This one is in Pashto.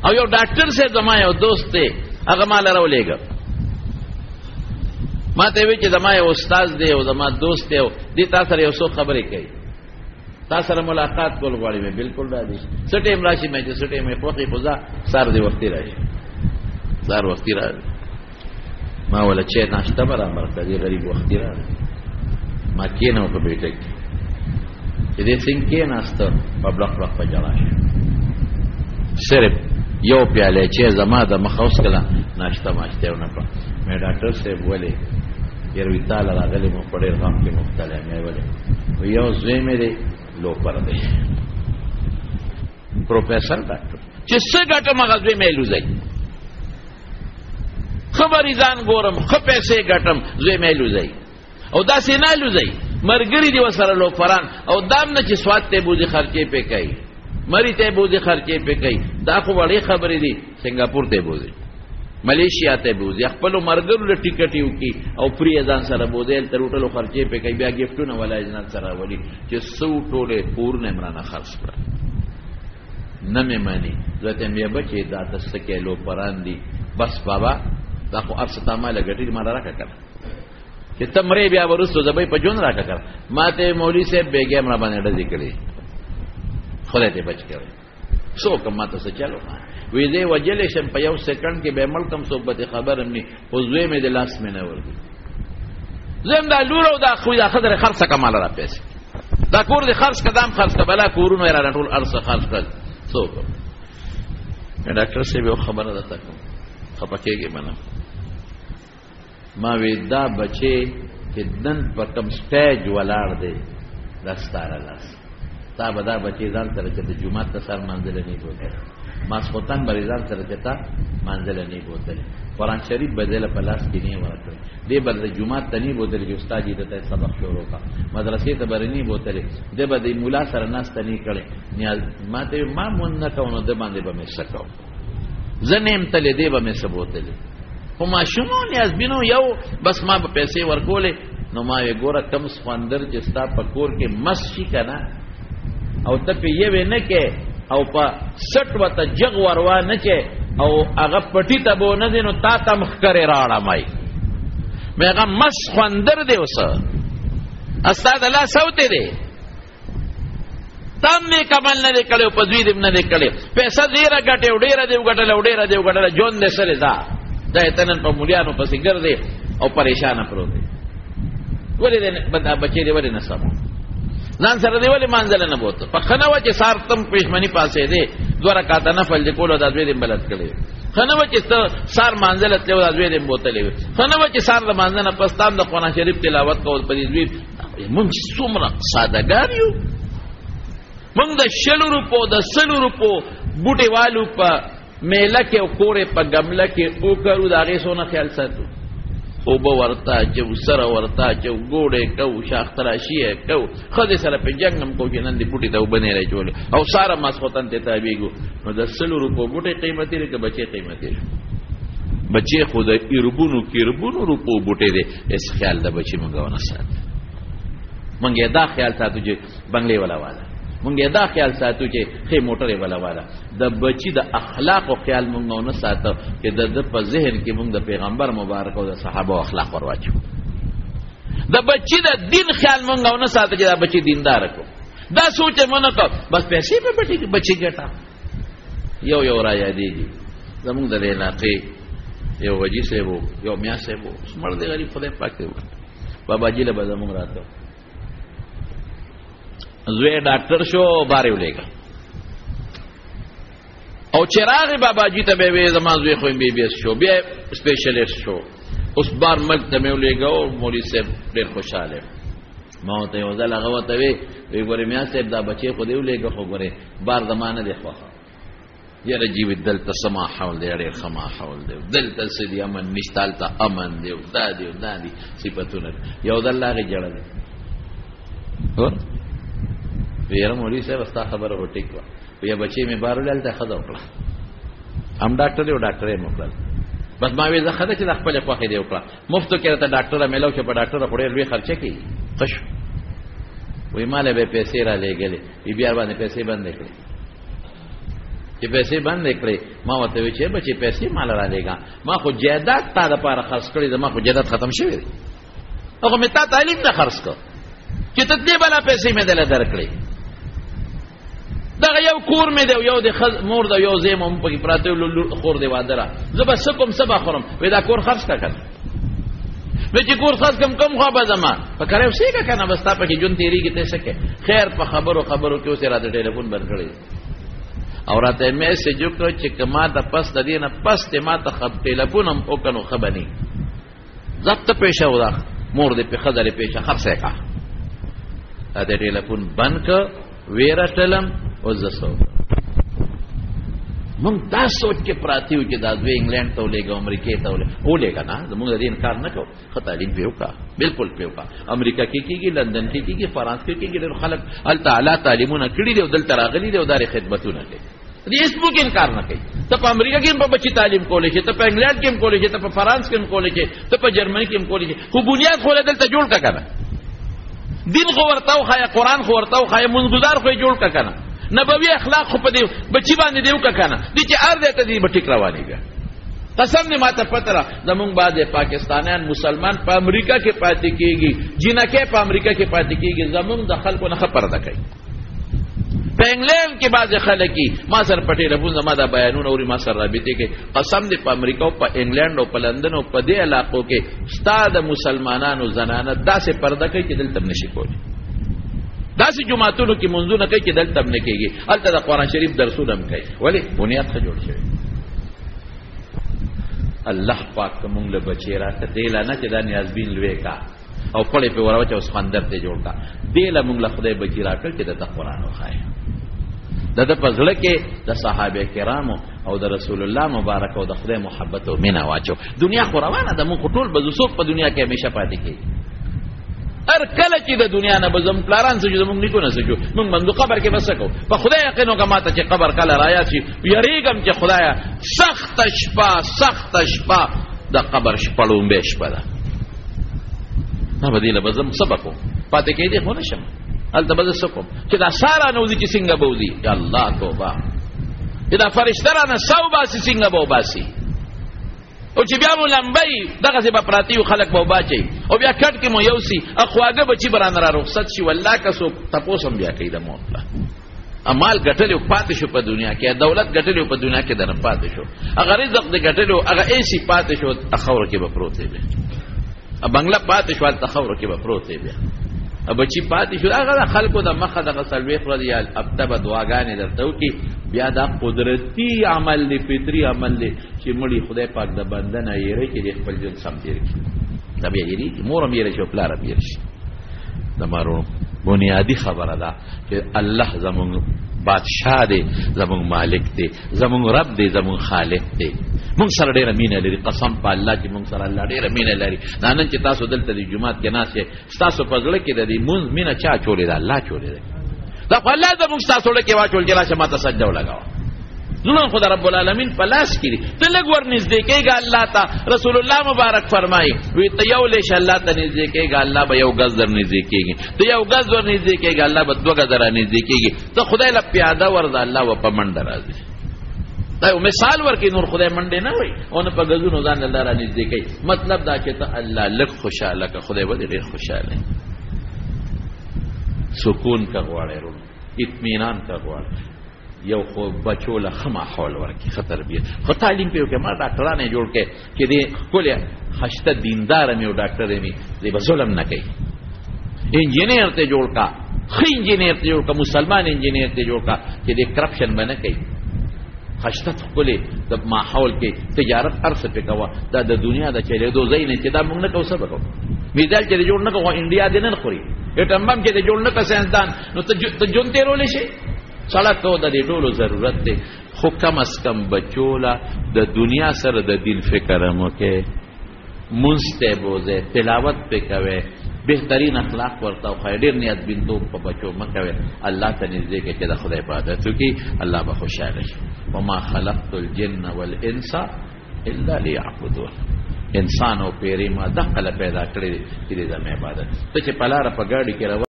او یو ډاکټر سے زما یو دوست دی هغه مال راولېګا ما ته وی چې زما یو استاد دی او زما دوست دی دې تاسو سره یو څو خبرې کوي تاسو سره ملاقات کول غواړي مې بالکل راځي سټیم راشي مې چې سټیم مې خوخي خدا سار دی وختي راشي سار وختي راځي ما ولا چې ناشته برابر کړی غریب وختي راځي ما کېنو په بیٹه کې چې دې څنګه کې ناشته په بلخ بلخ په جلاش صرف یو پیاله چې زما د مخوس کله ناشته ماشته ونه کړ مې ډاکټر صاحب ولې یروي تعالی راغلی مو پړې غام کې مختلف مې ولې یو زوی مې دی لو پر دی پروفیسور ډاکټر چې څه ګټه مغزوي مې لوزي خبرې ځان ګورم خو پیسې ګټم زوی مې لوزي او دا سینا لوزي مرګري دی وسره لو فران او دام نه چې سواد ته بوزي خرچې په کوي مری ته بوزي خرچې په کوي دا خو وړي خبرې دي سنگاپور ته بوزي ملیشیا ته بوزي خپل مرګرو له ټیکټ یو کی او پری ځان سره بوزي تر ټولو خرچې په کوي بیا گیفټونه ولا اجنات سره ولي چې سو ټوله پور نه مرانه خرڅ کړ نه مې مانی ځکه مې بچي دا تاسو کې لو پران دي بس بابا دا خو ارستا مال غټي ما راکا کړ چې تمرې بیا ورسو زبې په جون راکا کړ ماته مولوی صاحب بیګه مړه باندې ډزې کړې خدای دې بچ کړي سو کوم ماته څه چالو وې دې وجلې شم په یو سکند کې به ملکم صحبت خبرم ني او زوی مې د لاس مې نه ورغی زم دا لورو دا خو دا خضر خرڅه کمال را پیسې دا کور دې خرڅ کدام خرڅ کبلا کورونو را ټول ارسه خرڅ کړ سو کوم ډاکټر صاحب یو خبره ده تاسو خپکیږي منه ما وی دا بچي چې دن په کم سټیج ولاړ دی دستاره لاس تا بدا بچي ځان سره چې د جمعه ته سر منځل نه بوتل ماسختن بری ځان سره چې تا منځل نه بوتل قرآن شریف بدله په لاس کې نه ورته دی بل د جمعه ته نه بوتل چې استاد دې ته سبق شروع کا مدرسې ته بر نه بوتل دی به د مولا سره ناس ته نه کړي نیاز ماته ما مون نه کوم د باندې به مې سکاو زنیم تل دی به مې سبوتل خو ما شومو نیاز بینو یو بس ما په پیسې ورکولې نو ما یې ګوره کم سخوندر چې ستا په کور کې مسشي کنه او ته په یوه نه کې او په سټ وته جګ وروا نه کې او هغه پټی ته بو نه دینو تا ته مخکره راړه مای مې هغه مس خوندر دی اوسه استاد الله صوت دی تم نه کمل نه کړو په دوی دې نه کړي پیسې ډیره ګټه ډیره دی ګټه جون دې سره دا ایتنن په مولیانو پسې ګرځي او پریشان پروت دی ولې دې بدا بچي دې ولې نه سمو ځان سره دې ولې مانځل نه بوته په خنوه چې سارتم پېشمنی پاسې دې دوه رکعات نفل دې کولو د دې دې بلد کړي خنوه چې سار مانځل ته د دې دې بوتلې خنوه چې سار د مانځنه پستان د قرآن شریف تلاوت کول په دې مونږ څومره سادهګار یو مونږ د شلو روپو د سلو روپو بوټي والو په میله کې او کورې په ګمله کې او کرو د هغې څونه خیال ساتو اوبه ورته اچو سره ورته اچو ګوډې کوو شاخ تراشي یې کوو ښځې سره په جنګ هم کوو چې نن دې بوټي ته اوبه نه راچولې او ساره ماسخوتن ته تابېږو نو د سلو روپو بوټی قیمتي دی که بچې قیمتي شو بچې خو د اربونو کیربونو روپو بوټی دی اس خیال د بچې مونږ ونه ساتو مونږ یې دا خیال ساتو چې بنګلې والا والا مونږ دا خیال ساتو چې خې موټرې ولا والا د بچی د اخلاق او خیال مونږ نه ساتو چې د په ذهن کې مونږ د پیغمبر مبارک او د صحابه او اخلاق ورواچو د بچی د دین خیال مونږ نه ساتو چې دا بچی دیندار کو دا سوچ مونږ کو بس پیسې په بچی ګټا یو را یادېږي زمونږ د علاقې یو وجی صاحب یو میا صاحب مرد غریب خدای پاک دی بابا جی له زمونږ راته زوی ډاکټر شو باره ولېګا او چراغ بابا جی ته به زما زوی خو بي بي شو بیا سپیشلیست شو اوس بار ملک ته مې ولېګا او مولوی صاحب ډېر خوشاله ما ته یو ځل هغه وته وی ګورې میا صاحب دا بچي خو دی ولېګا خو ګورې بار زمانه دی خو یاره جیو دلته سما حول دی ډېر خما حول دی دلته سدي امن نشتالته امن دی دا دی صفاتونه یو ځل لاغه جړل ور ویره مولوی صاحب استا خبره وټیک وا ویا بچی می بارو لالته خدا وکړه هم ډاکټر یو ډاکټر یې موکل بس ما وی زه خدا چې د خپل خوخه دی وکړه مفتو کې ته ډاکټر ملو چې په ډاکټر په ډېر لوی خرچه کوي خش وی مال به پیسې را لګلې بیا باندې پیسې باندې کړې چې پیسې باندې کړې ما ورته وی چې بچي پیسې مال را لېګا ما خو جیدات تا د پاره خرڅ کړې د ما خو جیدات ختم شوی دی هغه مې تا تعلیم نه خرڅ کړ چې ته دې بلا پیسې مې دل درکړې دا یو کور مې دی یو د مور دا یو زم هم په پراته خور دی وادره زب سکم سبا خورم وې دا کور خرڅ کا کړ وې چې کور خرڅ کم خو به زما په کارو سې کا کنه بس تا په کې جون تیری کې ته سکه خیر په خبرو کې اوسه را د ټلیفون بند کړی او راته میسج وکړ چې کما د پس د دینه پس ته ما ته خپ ټلیفون هم وکنو خبني ضبط پېښه ودا مور دې په خدای پېښه خرڅه کا دا ټلیفون بند ک ویرټلم او زسو مونږ دا سوچ کې پراتیو چې دا دوی انګلند ته ولېګو امریکا ته ولېګا نه زموږ د دین کار نه کو خطا دین پیو کا بالکل پیو کا امریکا کې کېږي لندن کې کېږي فرانس کې کېږي ډېر خلک ال تعالی تعلیمونه کړي دي او دلته راغلي دي او دار خدمتونه کوي دې هیڅ مو کې انکار نه کوي ته په امریکا کې په بچي تعلیم کولې چې ته په انګلند کې کولې چې ته په فرانس کې کولې چې ته په جرمني کې کولې خو بنیاد خو دلته جوړ کا کنه دین خو ورتاو خای قرآن خو ورتاو خای منګزار خو جوړ کا کنه نبوي اخلاق خو په دې بچی باندې دیو کا کنه دي چې ارده ته دې بټیک رواني بیا قسم نه ماته پتره زمونږ بعد پاکستانیان مسلمان په امریکا کې پاتې کیږي جنکه په امریکا کې پاتې کیږي زمونږ د خلکو نه خبر ده کوي په انګلند کې بعض خلک ما سره پټې ربون زما دا بیانونه اوري ما سره رابطه کې قسم دې په امریکا او په انګلند او په لندن او په دې علاقو کې استاد مسلمانانو زنانه داسې پرده کوي چې دلته نشي کولی داسې جمعاتونو کې منځونه کوي چې دلته نه کېږي هلته د قرآن شریف درسونه هم کوي ولې بنیاد ښه جوړ شوی الله پاک موږ له بچی راته دی لا نه چې دا نیازبین لوی کا او پړې په وراوچ اوس خندر ته جوړ کا دی لا موږ له خدای بچی راکړ چې د قرآن وخایي د پزړه کې د صحابه کرامو او د رسول الله مبارک او د خدای محبت او مینا واچو دنیا خو روانه ده موږ ټول بزوسو په دنیا کې همیشه پاتې کیږي هر کله چې د دنیا نه بزم پلاران سجو موږ نیکو نه سجو موږ منځو قبر کې بس کو په خدای یقینو کا ماته چې قبر کله رایا شي یریګم چې خدایا سخت شپه د قبر شپړو به شپه ده نه بدیله بزم سبقو پاتې کې دي خو نشم الته بز سکم چې دا سارا نوځي چې څنګه بوزي یا الله توبه دا فرشترانه صوباسي څنګه بوباسي او چې بیا مو لمبای دغه څه په پراتیو خلک بو باچي او بیا کټ کې مو یوسي اخواګه بچي بران را رخصت شي والله کسو تپوسم بیا کوي د موت لا امال ګټلو پاتې شو په دنیا کې دولت ګټلو په دنیا کې درن پاتې شو اگر رزق دې ګټلو هغه ایسي پاتې شو اخور کې به پروت دی ا بنگلا پاتې شو اخور کې به پروت دی بیا بچی پاتې شو هغه خلکو د مخه د غسلوي خوري ابتبه دعاګانې درته وکي بیا دا قدرتی عمل دی فطری عمل دی چې مړي خدای پاک د بندنه یې چې خپل ځل سم تیر کی دا بیا یې مورم یې شو پلار بیا شي د مارو بنیادی خبره ده چې الله زموږ بادشاہ دی زموږ مالک دی زموږ رب دی زموږ خالق دی موږ سره ډېر مینه لري قسم په الله چې موږ سره الله ډېر مینه لري نن چې تاسو دلته د جمعات کې ناسه تاسو په ځل کې د دې مونږ مینه چا چولې ده الله چولې ده دا الله د موږ تاسو له کې واچول چې راشه ماته سجده ولګاو نو خدای رب العالمین پلاس کړي ته لګ ور نږدې کېږي الله ته رسول الله مبارک فرمایي وی ته یو لې ش الله ته نږدې کېږي الله به یو غز در نږدې کېږي ته یو غز ور نږدې کېږي الله به دوه غز در نږدې کېږي ته خدای له پیاده ورده الله و په منډه راځي دا یو مثال ورکې نور خدای منډه نه وي او نه په غزونو ځان الله را نږدې کوي مطلب دا چې ته الله لک خوشاله کا خدای به ډېر خوشاله سکون کا غواړي ورو اطمینان کا غواړي یو خو بچو له خما حول ورکی خطر بیا خو تعلیم پیو کې ما ډاکټرانه جوړ کې چې دې کوله خشته دیندار مې او ډاکټر مې دې ظلم نه کوي انجینیر ته جوړ کا خې انجینیر ته جوړ کا مسلمان انجینیر ته جوړ کا چې دې کرپشن باندې کوي خشته کوله د ماحول کې تجارت ارسه په کوا دا د دنیا د چلے دو زین چې دا موږ نه کو سبق میدل چې جوړ نه کو انډیا دې نه خوري اټم بم چې جوړ نه کا ساينسدان نو ته جون تیرول شي سړک ته د دې ټولو ضرورت دی خو کم از کم بچولا د دنیا سره د دین فکر مو کې مستبوزه تلاوت په کوي بهترین اخلاق ورته او خیر نیت بنتو په بچو مکوي الله ته نږدې کې چې د خدای عبادت وکي الله به خوشاله شي وما خلقت الجن والانس الا ليعبدون انسان او پیری ما دخل پیدا کړی چې د عبادت ته چې پلار په ګاډي کې